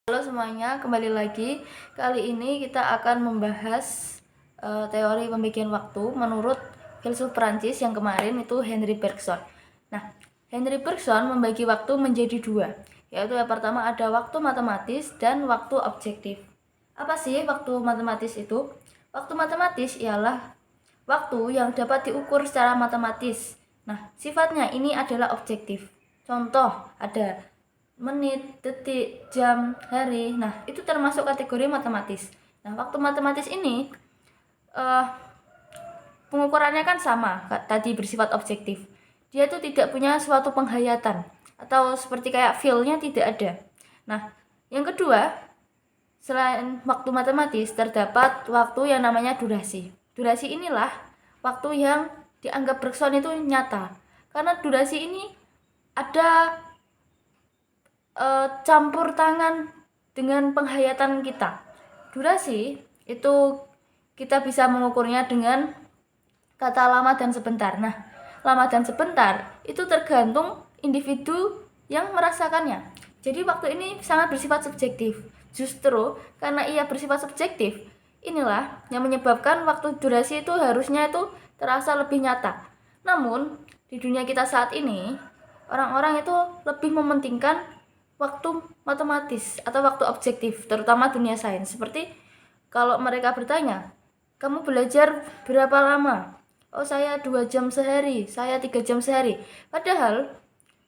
Halo semuanya, kembali lagi. Kali ini kita akan membahas teori pembagian waktu menurut filsuf Prancis yang kemarin itu Henri Bergson. Nah, Henri Bergson membagi waktu menjadi dua, yaitu yang pertama ada waktu matematis dan waktu objektif. Apa sih waktu matematis itu? Waktu matematis ialah waktu yang dapat diukur secara matematis. Nah, sifatnya ini adalah objektif. Contoh, ada menit, detik, jam, hari. Nah, itu termasuk kategori matematis. Nah, waktu matematis ini pengukurannya kan sama, tadi bersifat objektif. Dia itu tidak punya suatu penghayatan atau seperti kayak feel-nya tidak ada. Nah, yang kedua, selain waktu matematis terdapat waktu yang namanya durasi. Durasi inilah waktu yang dianggap Bergson itu nyata. Karena durasi ini ada campur tangan dengan penghayatan kita. Durasi itu kita bisa mengukurnya dengan kata lama dan sebentar. Nah, lama dan sebentar itu tergantung individu yang merasakannya. Jadi waktu ini sangat bersifat subjektif. Justru karena ia bersifat subjektif, inilah yang menyebabkan waktu durasi itu harusnya itu terasa lebih nyata. Namun, di dunia kita saat ini, orang-orang itu lebih mementingkan waktu matematis atau waktu objektif, terutama dunia sains. Seperti kalau mereka bertanya, kamu belajar berapa lama? Oh, saya 2 jam sehari, saya 3 jam sehari. Padahal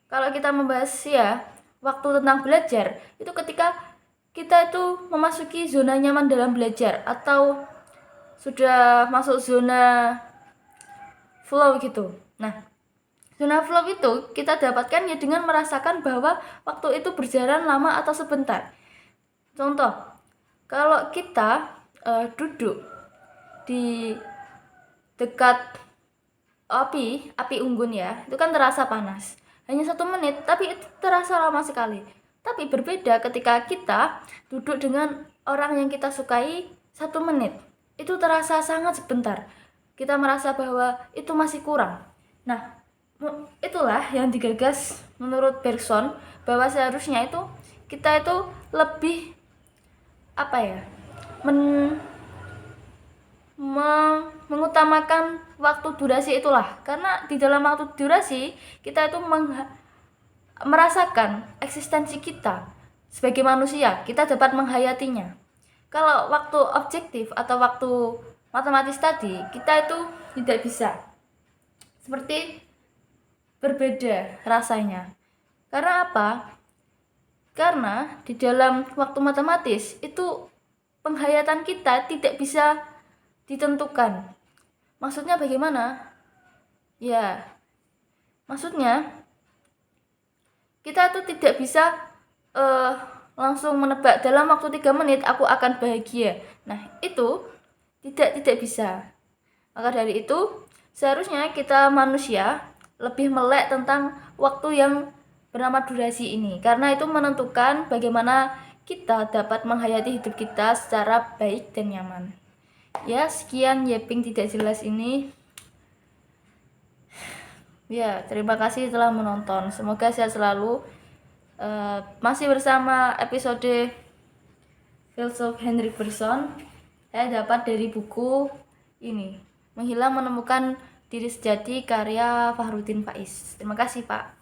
kalau kita membahas ya waktu tentang belajar, itu ketika kita itu memasuki zona nyaman dalam belajar atau sudah masuk zona flow gitu. Nah, zona flow itu kita dapatkan ya dengan merasakan bahwa waktu itu berjalan lama atau sebentar. Contoh, kalau kita duduk di dekat api unggun ya, itu kan terasa panas. Hanya 1 menit, tapi itu terasa lama sekali. Tapi berbeda ketika kita duduk dengan orang yang kita sukai 1 menit. Itu terasa sangat sebentar. Kita merasa bahwa itu masih kurang. Nah, itulah yang digagas menurut Bergson, bahwa seharusnya itu kita itu lebih mengutamakan waktu durasi itulah, karena di dalam waktu durasi kita itu merasakan eksistensi kita sebagai manusia, kita dapat menghayatinya. Kalau waktu objektif atau waktu matematis tadi, kita itu tidak bisa, seperti berbeda rasanya. Karena apa? Karena di dalam waktu matematis itu penghayatan kita tidak bisa ditentukan. Maksudnya bagaimana? Ya, maksudnya kita tuh tidak bisa langsung menebak dalam waktu 3 menit aku akan bahagia. Nah, itu tidak bisa. Maka dari itu, seharusnya kita manusia lebih melek tentang waktu yang bernama durasi ini, karena itu menentukan bagaimana kita dapat menghayati hidup kita secara baik dan nyaman. Ya, sekian Yeping tidak jelas ini. Ya, terima kasih telah menonton. Semoga sehat selalu. Masih bersama episode filsuf Henri Bergson. Saya dapat dari buku ini, Menghilang Menemukan Diri Sejati, karya Fahrudin Faiz. Terima kasih, Pak.